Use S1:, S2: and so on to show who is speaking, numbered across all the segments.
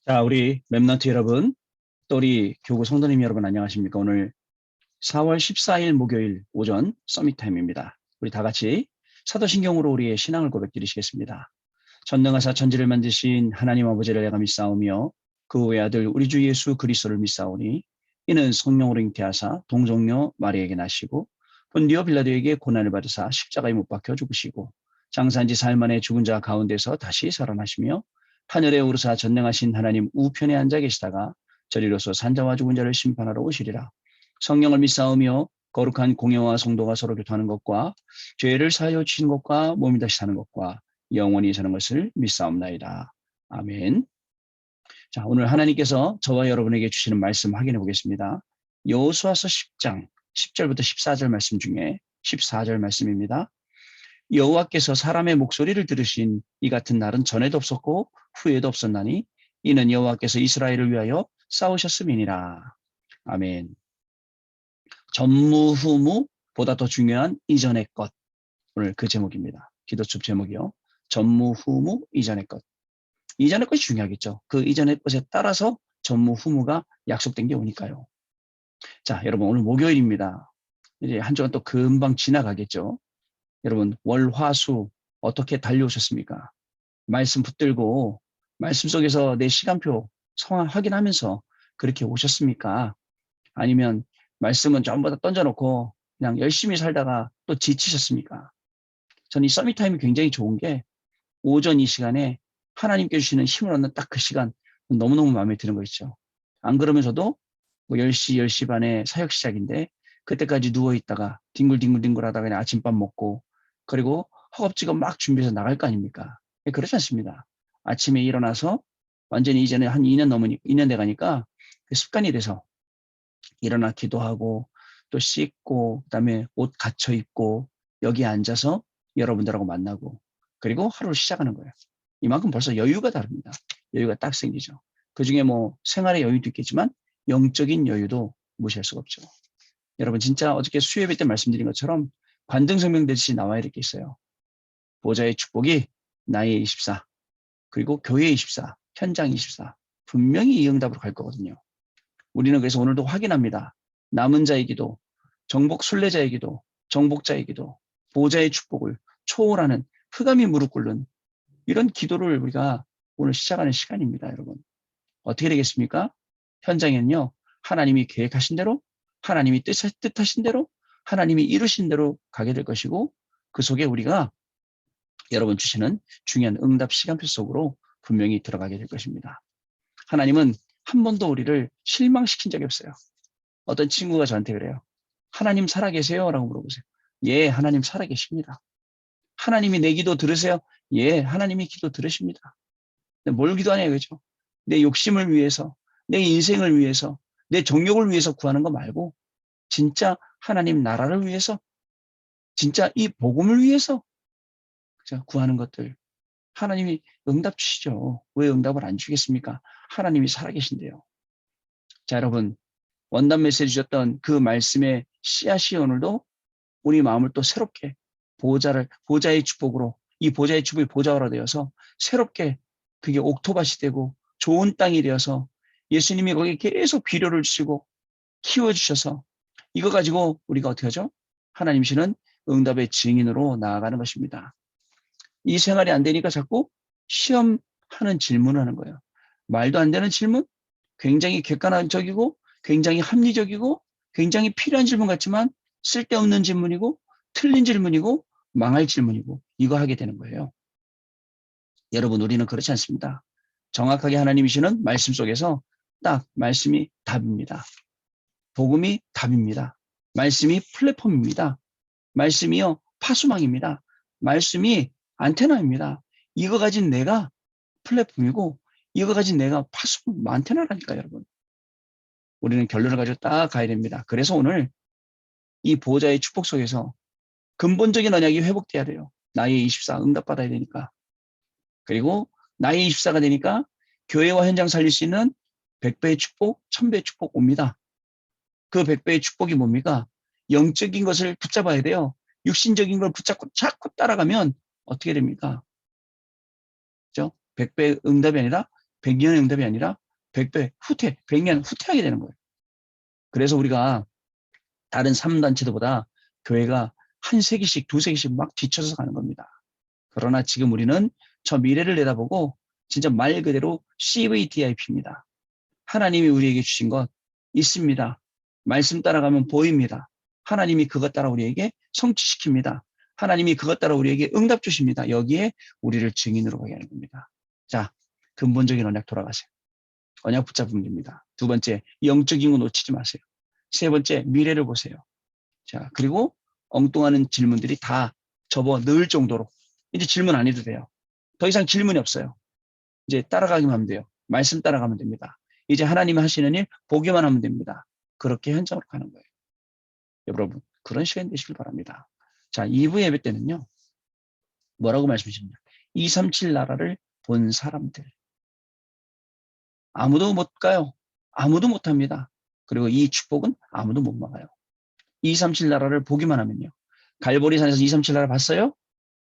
S1: 자, 우리 랩넌트 여러분, 또 우리 교구 성도님 여러분 안녕하십니까? 오늘 4월 14일 목요일 오전 서밋 타임입니다. 우리 다 같이 사도신경으로 우리의 신앙을 고백드리시겠습니다. 전능하사 천지를 만드신 하나님 아버지를 내가 믿사오며 그 외아들 우리 주 예수 그리스도를 믿사오니 이는 성령으로 잉태하사 동정녀 마리에게 나시고 본디오 빌라도에게 고난을 받으사 십자가에 못 박혀 죽으시고 장사한 지 사흘 만에 죽은 자 가운데서 다시 살아나시며 하늘에 오르사 전능하신 하나님 우편에 앉아 계시다가 저리로서 산자와 죽은 자를 심판하러 오시리라. 성령을 믿사오며 거룩한 공예와 성도가 서로 교통하는 것과 죄를 사하여 주시는 것과 몸이 다시 사는 것과 영원히 사는 것을 믿사옵나이다. 아멘. 자, 오늘 하나님께서 저와 여러분에게 주시는 말씀 확인해 보겠습니다. 여호수아서 10장 10절부터 14절 말씀 중에 14절 말씀입니다. 여호와께서 사람의 목소리를 들으신 이 같은 날은 전에도 없었고 후에도 없었나니 이는 여호와께서 이스라엘을 위하여 싸우셨음이니라. 아멘. 전무후무보다 더 중요한 이전의 것. 오늘 그 제목입니다. 기도첩 제목이요. 전무후무 이전의 것. 이전의 것이 중요하겠죠. 그 이전의 것에 따라서 전무후무가 약속된 게 오니까요. 자, 여러분 오늘 목요일입니다. 이제 한 주간 또 금방 지나가겠죠. 여러분 월, 화, 수 어떻게 달려오셨습니까? 말씀 붙들고 말씀 속에서 내 시간표 상황 확인하면서 그렇게 오셨습니까? 아니면 말씀은 전부 다 던져놓고 그냥 열심히 살다가 또 지치셨습니까? 저는 이 서밋타임이 굉장히 좋은 게 오전 이 시간에 하나님께 주시는 힘을 얻는 딱 그 시간 너무너무 마음에 드는 거 있죠. 안 그러면서도 뭐 10시, 10시 반에 사역 시작인데 그때까지 누워있다가 뒹굴뒹굴 하다가 그냥 아침밥 먹고 그리고 허겁지겁 막 준비해서 나갈 거 아닙니까? 그렇지 않습니다. 아침에 일어나서 완전히 이제는 한 2년 돼가니까 습관이 돼서 일어나 기도하고 또 씻고 그다음에 옷 갖춰 입고 여기 앉아서 여러분들하고 만나고 그리고 하루를 시작하는 거예요. 이만큼 벌써 여유가 다릅니다. 여유가 딱 생기죠. 그중에 뭐 생활의 여유도 있겠지만 영적인 여유도 무시할 수가 없죠. 여러분 진짜 어저께 수요예배 때 말씀드린 것처럼 관등성명되듯이 나와야 될 게 있어요. 보좌의 축복이 나의 24 그리고 교회의 24 현장 24 분명히 이 응답으로 갈 거거든요. 우리는 그래서 오늘도 확인합니다. 남은 자의 기도, 정복 순례자의 기도, 정복자의 기도, 보좌의 축복을 초월하는 흑암이 무릎 꿇는 이런 기도를 우리가 오늘 시작하는 시간입니다, 여러분. 어떻게 되겠습니까? 현장에는요, 하나님이 계획하신 대로, 하나님이 뜻하신 대로, 하나님이 이루신 대로 가게 될 것이고, 그 속에 우리가 여러분 주시는 중요한 응답 시간표 속으로 분명히 들어가게 될 것입니다. 하나님은 한 번도 우리를 실망시킨 적이 없어요. 어떤 친구가 저한테 그래요. 하나님 살아계세요? 라고 물어보세요. 예, 하나님 살아계십니다. 하나님이 내 기도 들으세요? 예, 하나님이 기도 들으십니다. 뭘 기도하냐 이거죠. 내 욕심을 위해서, 내 인생을 위해서, 내 정욕을 위해서 구하는 거 말고 진짜 하나님 나라를 위해서, 진짜 이 복음을 위해서 구하는 것들 하나님이 응답 주시죠. 왜 응답을 안 주겠습니까? 하나님이 살아계신데요. 자, 여러분 원단 메시지 주셨던 그 말씀의 씨앗이 오늘도 우리 마음을 또 새롭게 보좌의 축복으로 이 보좌의 축복이 보좌화로 되어서 새롭게 그게 옥토밭이 되고 좋은 땅이 되어서 예수님이 거기에 계속 비료를 주시고 키워주셔서 이거 가지고 우리가 어떻게 하죠? 하나님이시는 응답의 증인으로 나아가는 것입니다. 이 생활이 안 되니까 자꾸 시험하는 질문을 하는 거예요. 말도 안 되는 질문, 굉장히 객관적이고 굉장히 합리적이고 굉장히 필요한 질문 같지만 쓸데없는 질문이고 틀린 질문이고 망할 질문이고 이거 하게 되는 거예요. 여러분 우리는 그렇지 않습니다. 정확하게 하나님이시는 말씀 속에서 딱 말씀이 답입니다. 복음이 답입니다. 말씀이 플랫폼입니다. 말씀이요 파수망입니다. 말씀이 안테나입니다. 이거 가진 내가 플랫폼이고 이거 가진 내가 안테나라니까 여러분. 우리는 결론을 가지고 딱 가야 됩니다. 그래서 오늘 이 보호자의 축복 속에서 근본적인 언약이 회복돼야 돼요. 나의 24 응답받아야 되니까. 그리고 나의 24가 되니까 교회와 현장 살릴 수 있는 100배의 축복, 1000배의 축복 옵니다. 그 100배의 축복이 뭡니까? 영적인 것을 붙잡아야 돼요. 육신적인 걸 붙잡고 자꾸 따라가면 어떻게 됩니까? 그죠? 100배 응답이 아니라 100년의 응답이 아니라 100배 후퇴, 100년 후퇴하게 되는 거예요. 그래서 우리가 다른 3단체들보다 교회가 한 세기씩, 두 세기씩 막 뒤쳐서 가는 겁니다. 그러나 지금 우리는 저 미래를 내다보고 진짜 말 그대로 CVDIP입니다. 하나님이 우리에게 주신 것 있습니다. 말씀 따라가면 보입니다. 하나님이 그것 따라 우리에게 성취시킵니다. 하나님이 그것 따라 우리에게 응답 주십니다. 여기에 우리를 증인으로 가게 하는 겁니다. 자, 근본적인 언약 돌아가세요. 언약 붙잡으면 됩니다. 두 번째, 영적인 거 놓치지 마세요. 세 번째, 미래를 보세요. 자, 그리고 엉뚱한 질문들이 다 접어 넣을 정도로 이제 질문 안 해도 돼요. 더 이상 질문이 없어요. 이제 따라가기만 하면 돼요. 말씀 따라가면 됩니다. 이제 하나님이 하시는 일 보기만 하면 됩니다. 그렇게 현장으로 가는 거예요. 여러분, 그런 시간 되시길 바랍니다. 자, 2부 예배 때는요. 뭐라고 말씀하십니까? 237 나라를 본 사람들. 아무도 못 가요. 아무도 못 합니다. 그리고 이 축복은 아무도 못 막아요. 237 나라를 보기만 하면요. 갈보리산에서 237 나라 봤어요?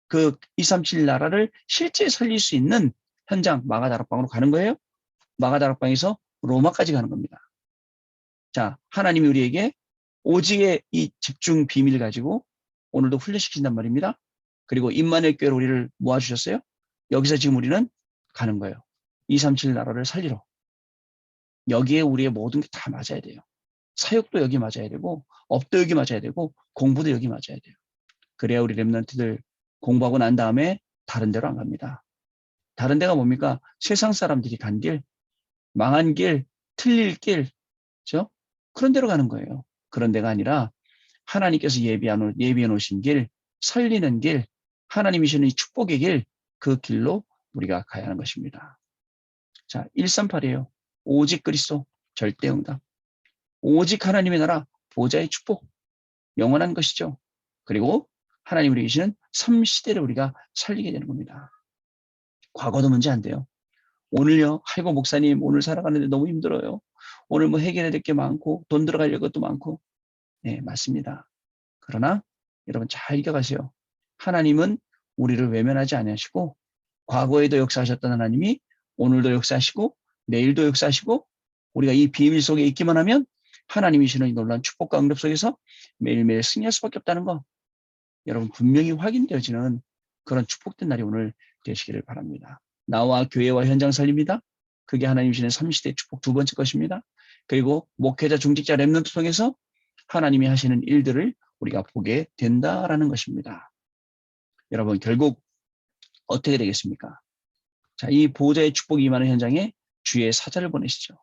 S1: 그 237 나라를 실제 살릴 수 있는 현장 마가다락방으로 가는 거예요. 마가다락방에서 로마까지 가는 겁니다. 자, 하나님이 우리에게 오직의 이 집중 비밀을 가지고 오늘도 훈련시킨단 말입니다. 그리고 임마누엘 교회로 우리를 모아주셨어요. 여기서 지금 우리는 가는 거예요. 237 나라를 살리러. 여기에 우리의 모든 게 다 맞아야 돼요. 사역도 여기 맞아야 되고 업도 여기 맞아야 되고 공부도 여기 맞아야 돼요. 그래야 우리 렘넌트들 공부하고 난 다음에 다른 데로 안 갑니다. 다른 데가 뭡니까? 세상 사람들이 간 길, 망한 길, 틀릴 길, 그렇죠? 그런 데로 가는 거예요. 그런 데가 아니라 하나님께서 예비해 놓으신 길, 살리는 길, 하나님이 주는 이 축복의 길, 그 길로 우리가 가야 하는 것입니다. 자, 138이에요. 오직 그리스도, 절대 응답. 오직 하나님의 나라, 보좌의 축복, 영원한 것이죠. 그리고 하나님 우리 계시는 3시대를 우리가 살리게 되는 겁니다. 과거도 문제 안 돼요. 오늘요, 아이고 목사님 오늘 살아가는데 너무 힘들어요. 오늘 뭐 해결해야 될 게 많고 돈 들어갈 것도 많고. 네, 맞습니다. 그러나 여러분 잘 이겨가세요. 하나님은 우리를 외면하지 아니하시고 과거에도 역사하셨던 하나님이 오늘도 역사하시고 내일도 역사하시고 우리가 이 비밀 속에 있기만 하면 하나님이 주는 이 놀라운 축복과 응답 속에서 매일매일 승리할 수밖에 없다는 거 여러분 분명히 확인되어지는 그런 축복된 날이 오늘 되시기를 바랍니다. 나와 교회와 현장 살립니다. 그게 하나님 주시는 3시대 축복 두 번째 것입니다. 그리고 목회자, 중직자, 렘넌트 통해서 하나님이 하시는 일들을 우리가 보게 된다라는 것입니다. 여러분 결국 어떻게 되겠습니까? 자, 이 보호자의 축복이 임하는 현장에 주의 사자를 보내시죠.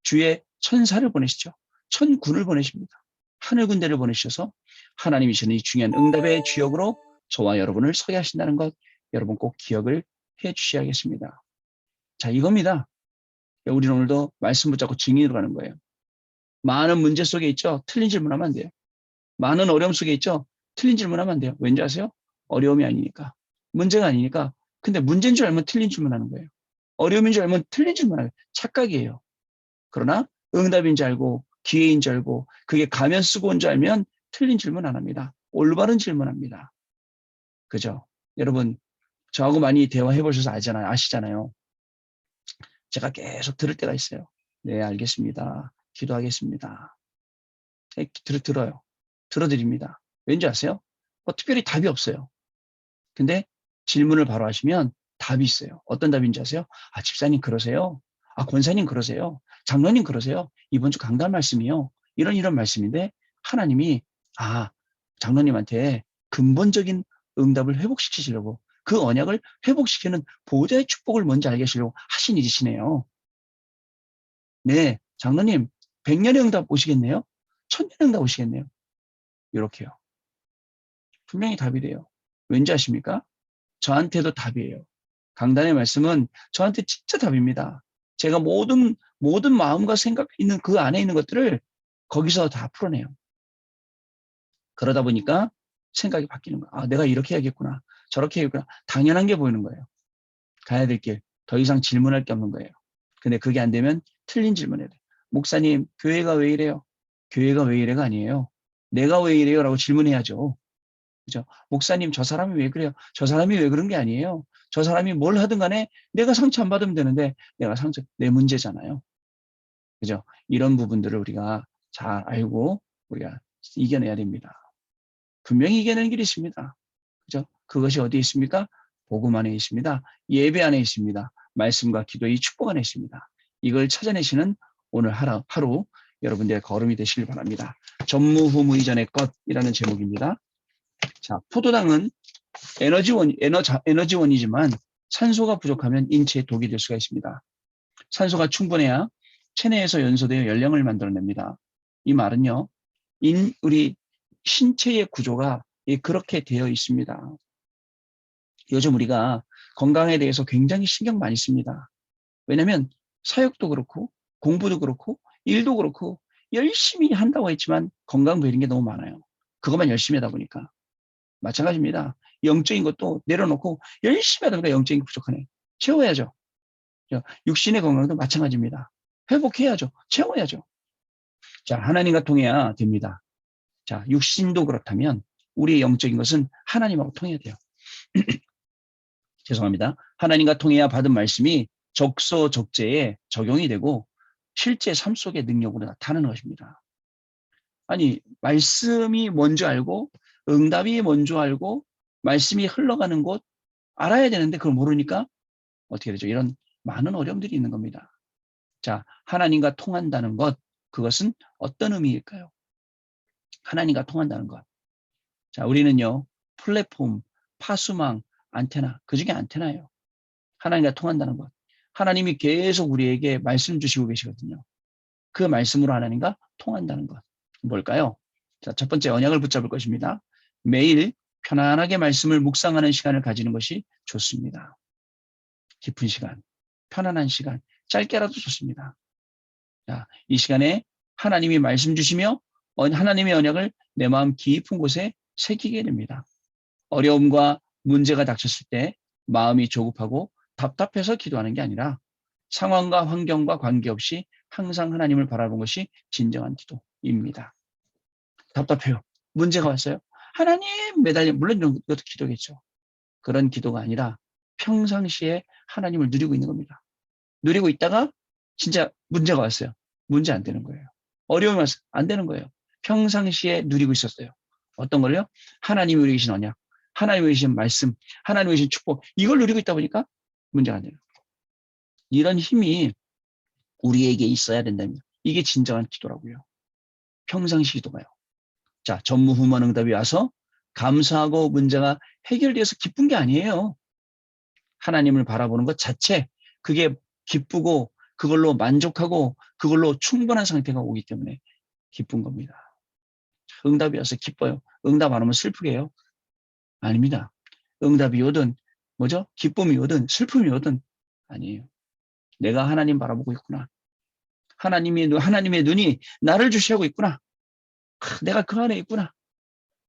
S1: 주의 천사를 보내시죠. 천군을 보내십니다. 하늘 군대를 보내셔서 하나님이 주는 이 중요한 응답의 주역으로 저와 여러분을 서게 하신다는 것 여러분 꼭 기억을 해 주셔야겠습니다. 자, 이겁니다. 우리는 오늘도 말씀 붙잡고 증인으로 가는 거예요. 많은 문제 속에 있죠. 틀린 질문하면 안 돼요. 많은 어려움 속에 있죠. 틀린 질문하면 안 돼요. 왠지 아세요? 어려움이 아니니까. 문제가 아니니까. 근데 문제인 줄 알면 틀린 질문하는 거예요. 어려움인 줄 알면 틀린 질문하는 거예요. 착각이에요. 그러나 응답인 줄 알고 기회인 줄 알고 그게 가면 쓰고 온 줄 알면 틀린 질문 안 합니다. 올바른 질문합니다. 그죠? 여러분 저하고 많이 대화해 보셔서 아시잖아요. 제가 계속 들을 때가 있어요. 네, 알겠습니다. 기도하겠습니다. 네, 들어요. 들어드립니다. 왠지 아세요? 특별히 답이 없어요. 근데 질문을 바로 하시면 답이 있어요. 어떤 답인지 아세요? 아, 집사님 그러세요? 아, 권사님 그러세요? 장로님 그러세요? 이번 주 강단 말씀이요. 이런 말씀인데 하나님이 장로님한테 근본적인 응답을 회복시키시려고 그 언약을 회복시키는 보호자의 축복을 먼저 알게 하시려고 하신 일이시네요. 네, 장로님 100년의 응답 오시겠네요? 1000년의 응답 오시겠네요? 이렇게요. 분명히 답이 돼요. 왠지 아십니까? 저한테도 답이에요. 강단의 말씀은 저한테 진짜 답입니다. 제가 모든 마음과 생각 있는 그 안에 있는 것들을 거기서 다 풀어내요. 그러다 보니까 생각이 바뀌는 거야. 아, 내가 이렇게 해야겠구나. 저렇게 해야겠구나. 당연한 게 보이는 거예요. 가야 될 길. 더 이상 질문할 게 없는 거예요. 근데 그게 안 되면 틀린 질문해야 돼요. 목사님, 교회가 왜 이래요? 교회가 왜 이래가 아니에요. 내가 왜 이래요? 라고 질문해야죠. 그죠? 목사님, 저 사람이 왜 그래요? 저 사람이 왜 그런 게 아니에요. 저 사람이 뭘 하든 간에 내가 상처 안 받으면 되는데 내 문제잖아요. 그죠? 이런 부분들을 우리가 잘 알고 우리가 이겨내야 됩니다. 분명히 이겨내는 길이 있습니다. 그죠? 그것이 어디에 있습니까? 복음 안에 있습니다. 예배 안에 있습니다. 말씀과 기도의 축복 안에 있습니다. 이걸 찾아내시는 오늘 하루 여러분들의 걸음이 되시길 바랍니다. 전무후무이전의 것이라는 제목입니다. 자, 포도당은 에너지원이지만 산소가 부족하면 인체에 독이 될 수가 있습니다. 산소가 충분해야 체내에서 연소되어 연령을 만들어냅니다. 이 말은요, 우리 신체의 구조가 그렇게 되어 있습니다. 요즘 우리가 건강에 대해서 굉장히 신경 많이 씁니다. 왜냐하면 사역도 그렇고 공부도 그렇고 일도 그렇고 열심히 한다고 했지만 건강 베린 게 너무 많아요. 그것만 열심히 하다 보니까. 마찬가지입니다. 영적인 것도 내려놓고 열심히 하다 보니까 영적인 게 부족하네. 채워야죠. 육신의 건강도 마찬가지입니다. 회복해야죠. 채워야죠. 자, 하나님과 통해야 됩니다. 자, 육신도 그렇다면 우리의 영적인 것은 하나님하고 통해야 돼요. 죄송합니다. 하나님과 통해야 받은 말씀이 적소적재에 적용이 되고 실제 삶 속의 능력으로 나타나는 것입니다. 아니, 말씀이 뭔지 알고 응답이 뭔지 알고 말씀이 흘러가는 곳 알아야 되는데 그걸 모르니까 어떻게 되죠? 이런 많은 어려움들이 있는 겁니다. 자, 하나님과 통한다는 것, 그것은 어떤 의미일까요? 하나님과 통한다는 것. 자, 우리는요, 플랫폼, 파수망, 안테나, 그 중에 안테나예요. 하나님과 통한다는 것. 하나님이 계속 우리에게 말씀 주시고 계시거든요. 그 말씀으로 하나님과 통한다는 것. 뭘까요? 자, 첫 번째 언약을 붙잡을 것입니다. 매일 편안하게 말씀을 묵상하는 시간을 가지는 것이 좋습니다. 깊은 시간, 편안한 시간, 짧게라도 좋습니다. 자, 이 시간에 하나님이 말씀 주시며 하나님의 언약을 내 마음 깊은 곳에 새기게 됩니다. 어려움과 문제가 닥쳤을 때 마음이 조급하고 답답해서 기도하는 게 아니라 상황과 환경과 관계없이 항상 하나님을 바라보는 것이 진정한 기도입니다. 답답해요. 문제가 왔어요. 하나님 매달려, 물론 이런 것도 기도겠죠. 그런 기도가 아니라 평상시에 하나님을 누리고 있는 겁니다. 누리고 있다가 진짜 문제가 왔어요. 문제 안 되는 거예요. 어려움이 왔어요. 안 되는 거예요. 평상시에 누리고 있었어요. 어떤 걸요? 하나님이 우리 계신 언약, 하나님이 계신 말씀, 하나님이 계신 축복, 이걸 누리고 있다 보니까 문제가 안 되는 거예요. 이런 힘이 우리에게 있어야 된다면 이게 진정한 기도라고요. 평상시 기도가요. 자, 전무후무한 응답이 와서 감사하고 문제가 해결되어서 기쁜 게 아니에요. 하나님을 바라보는 것 자체, 그게 기쁘고 그걸로 만족하고 그걸로 충분한 상태가 오기 때문에 기쁜 겁니다. 응답이 와서 기뻐요. 응답 안 오면 슬프게 해요? 아닙니다. 응답이 오든 뭐죠? 기쁨이 오든 슬픔이 오든 아니에요. 내가 하나님 바라보고 있구나. 하나님의 눈이 나를 주시하고 있구나. 내가 그 안에 있구나.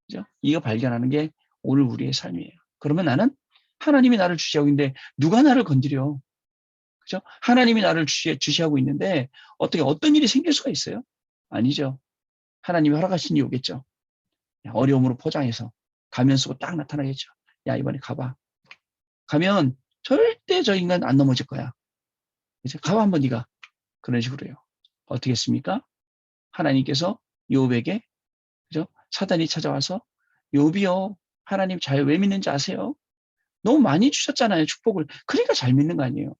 S1: 그죠? 이거 발견하는 게 오늘 우리의 삶이에요. 그러면 나는 하나님이 나를 주시하고 있는데 누가 나를 건드려? 그죠? 하나님이 나를 주시하고 있는데 어떻게 어떤 일이 생길 수가 있어요? 아니죠. 하나님이 허락하신 일이 오겠죠. 어려움으로 포장해서 가면 쓰고 딱 나타나겠죠. 야, 이번에 가봐. 가면 절대 저 인간 안 넘어질 거야. 이제 가봐 한번 네가. 그런 식으로요. 어떻게 했습니까? 하나님께서 욥에게 그죠? 사단이 찾아와서 욥이요. 하나님 잘 왜 믿는지 아세요? 너무 많이 주셨잖아요, 축복을. 그러니까 잘 믿는 거 아니에요.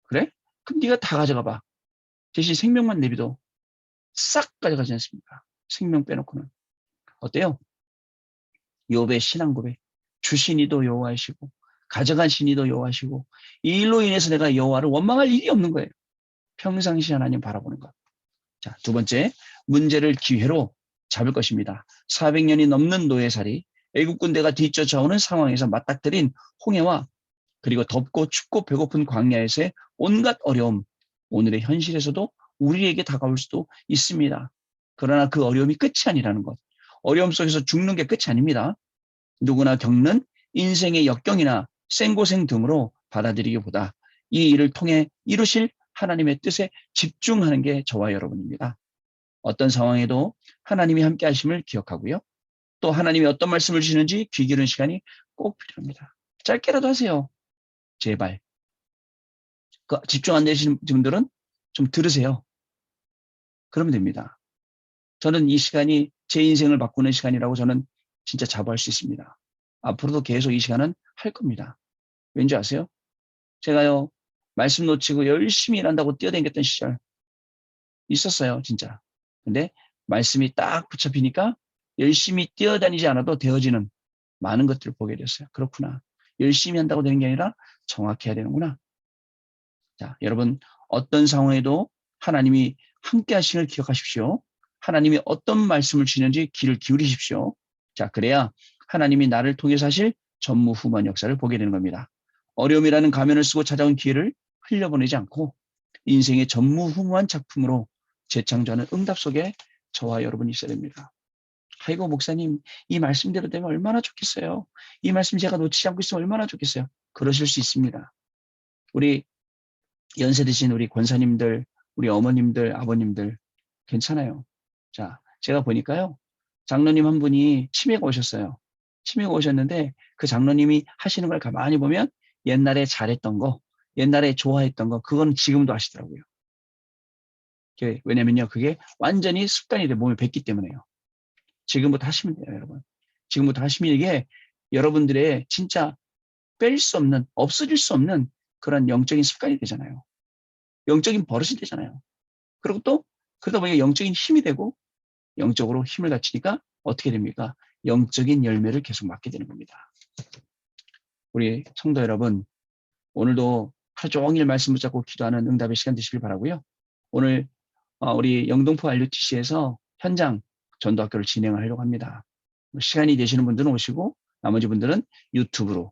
S1: 그래? 그럼 네가 다 가져가 봐. 대신 생명만 내비도 싹 가져가지 않습니까? 생명 빼놓고는. 어때요? 욥의 신앙 고백. 주신 이도 여호와이시고 가져간 신이도 여호와이시고 이 일로 인해서 내가 여호와를 원망할 일이 없는 거예요. 평상시 하나님 바라보는 것. 자, 두 번째, 문제를 기회로 잡을 것입니다. 400년이 넘는 노예살이 애국 군대가 뒤쫓아오는 상황에서 맞닥뜨린 홍해와 그리고 덥고 춥고 배고픈 광야에서의 온갖 어려움, 오늘의 현실에서도 우리에게 다가올 수도 있습니다. 그러나 그 어려움이 끝이 아니라는 것. 어려움 속에서 죽는 게 끝이 아닙니다. 누구나 겪는 인생의 역경이나 생고생 등으로 받아들이기보다 이 일을 통해 이루실 하나님의 뜻에 집중하는 게 저와 여러분입니다. 어떤 상황에도 하나님이 함께 하심을 기억하고요. 또 하나님이 어떤 말씀을 주시는지 귀 기울이는 시간이 꼭 필요합니다. 짧게라도 하세요. 제발. 집중 안 되시는 분들은 좀 들으세요. 그러면 됩니다. 저는 이 시간이 제 인생을 바꾸는 시간이라고 저는 진짜 자부할 수 있습니다. 앞으로도 계속 이 시간은 할 겁니다. 왠지 아세요? 제가요, 말씀 놓치고 열심히 일한다고 뛰어다녔던 시절 있었어요, 진짜. 근데 말씀이 딱 붙잡히니까 열심히 뛰어다니지 않아도 되어지는 많은 것들을 보게 됐어요. 그렇구나. 열심히 한다고 되는 게 아니라 정확히 해야 되는구나. 자, 여러분, 어떤 상황에도 하나님이 함께 하시는 걸 기억하십시오. 하나님이 어떤 말씀을 주시는지 귀를 기울이십시오. 자, 그래야 하나님이 나를 통해서 하실 전무후무한 역사를 보게 되는 겁니다. 어려움이라는 가면을 쓰고 찾아온 기회를 흘려보내지 않고 인생의 전무후무한 작품으로 재창조하는 응답 속에 저와 여러분이 있어야 됩니다. 아이고, 목사님, 이 말씀대로 되면 얼마나 좋겠어요. 이 말씀 제가 놓치지 않고 있으면 얼마나 좋겠어요. 그러실 수 있습니다. 우리 연세 드신 우리 권사님들, 우리 어머님들, 아버님들 괜찮아요. 자, 제가 보니까요. 장로님 한 분이 치매가 오셨어요. 치매가 오셨는데 그 장로님이 하시는 걸 가만히 보면 옛날에 잘했던 거, 옛날에 좋아했던 거, 그건 지금도 하시더라고요. 왜냐면요. 그게 완전히 습관이 돼 몸에 뱄기 때문에요. 지금부터 하시면 돼요, 여러분. 지금부터 하시면 이게 여러분들의 진짜 뺄 수 없는, 없어질 수 없는 그런 영적인 습관이 되잖아요. 영적인 버릇이 되잖아요. 그리고 또 그러다 보니까 영적인 힘이 되고 영적으로 힘을 갖추니까 어떻게 됩니까? 영적인 열매를 계속 맡게 되는 겁니다. 우리 성도 여러분, 오늘도 하루 종일 말씀 붙잡고 기도하는 응답의 시간 되시길 바라고요. 오늘 우리 영등포 RUTC에서 현장 전도학교를 진행을 하려고 합니다. 시간이 되시는 분들은 오시고 나머지 분들은 유튜브로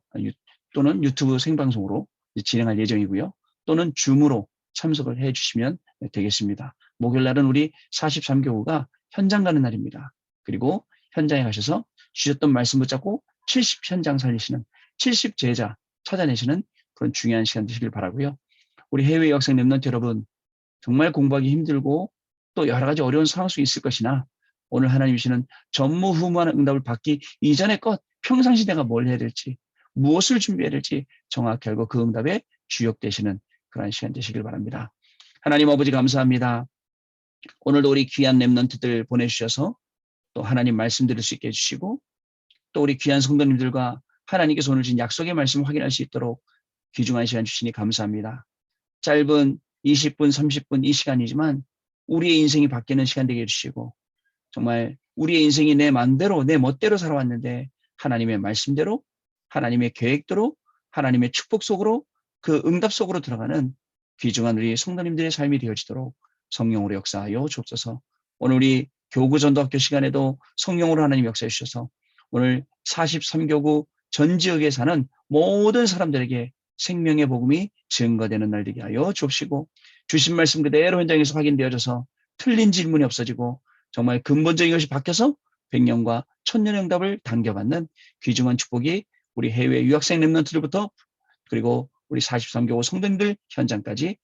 S1: 또는 유튜브 생방송으로 진행할 예정이고요. 또는 줌으로 참석을 해주시면 되겠습니다. 목요일 날은 우리 43교구가 현장 가는 날입니다. 그리고 현장에 가셔서 주셨던 말씀 붙잡고 70 현장 살리시는 70 제자 찾아내시는 그런 중요한 시간 되시길 바라고요. 우리 해외 학생 랩런트 여러분, 정말 공부하기 힘들고 또 여러 가지 어려운 상황 속에 있을 것이나 오늘 하나님 주시는 전무후무한 응답을 받기 이전의 것, 평상시 내가 뭘 해야 될지, 무엇을 준비해야 될지 정확히 알고 그 응답에 주역되시는 그런 시간 되시길 바랍니다. 하나님 아버지 감사합니다. 오늘도 우리 귀한 랩런트들 보내주셔서 또 하나님 말씀 드릴 수 있게 해주시고 또 우리 귀한 성도님들과 하나님께서 오늘 주신 약속의 말씀을 확인할 수 있도록 귀중한 시간 주시니 감사합니다. 짧은 20분, 30분 이 시간이지만 우리의 인생이 바뀌는 시간 되게 해주시고 정말 우리의 인생이 내 맘대로, 내 멋대로 살아왔는데 하나님의 말씀대로, 하나님의 계획대로, 하나님의 축복 속으로 그 응답 속으로 들어가는 귀중한 우리 성도님들의 삶이 되어지도록 성령으로 역사하여 주옵소서. 오늘 우리 교구 전도학교 시간에도 성령으로 하나님 역사해 주셔서 오늘 43교구 전 지역에 사는 모든 사람들에게 생명의 복음이 증거되는 날 되게 하여 주옵시고 주신 말씀 그대로 현장에서 확인되어져서 틀린 질문이 없어지고 정말 근본적인 것이 바뀌어서 100년과 1000년의 응답을 당겨받는 귀중한 축복이 우리 해외 유학생 랩런트들부터 그리고 우리 43교구 성도님들 현장까지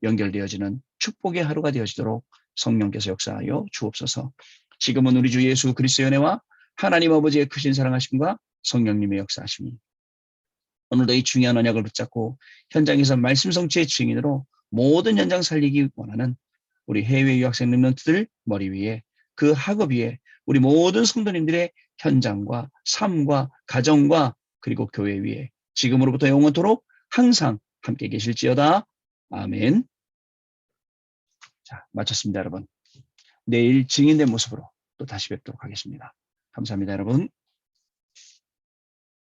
S1: 연결되어지는 축복의 하루가 되어지도록 성령께서 역사하여 주옵소서. 지금은 우리 주 예수 그리스도의 은혜와 하나님 아버지의 크신 사랑하심과 성령님의 역사하심이 오늘도 이 중요한 언약을 붙잡고 현장에서 말씀 성취의 증인으로 모든 현장 살리기 원하는 우리 해외 유학생 랩런트들 머리 위에 그 학업 위에 우리 모든 성도님들의 현장과 삶과 가정과 그리고 교회 위에 지금으로부터 영원토록 항상 함께 계실지어다. 아멘. 자, 마쳤습니다, 여러분. 내일 증인된 모습으로 또 다시 뵙도록 하겠습니다. 감사합니다, 여러분.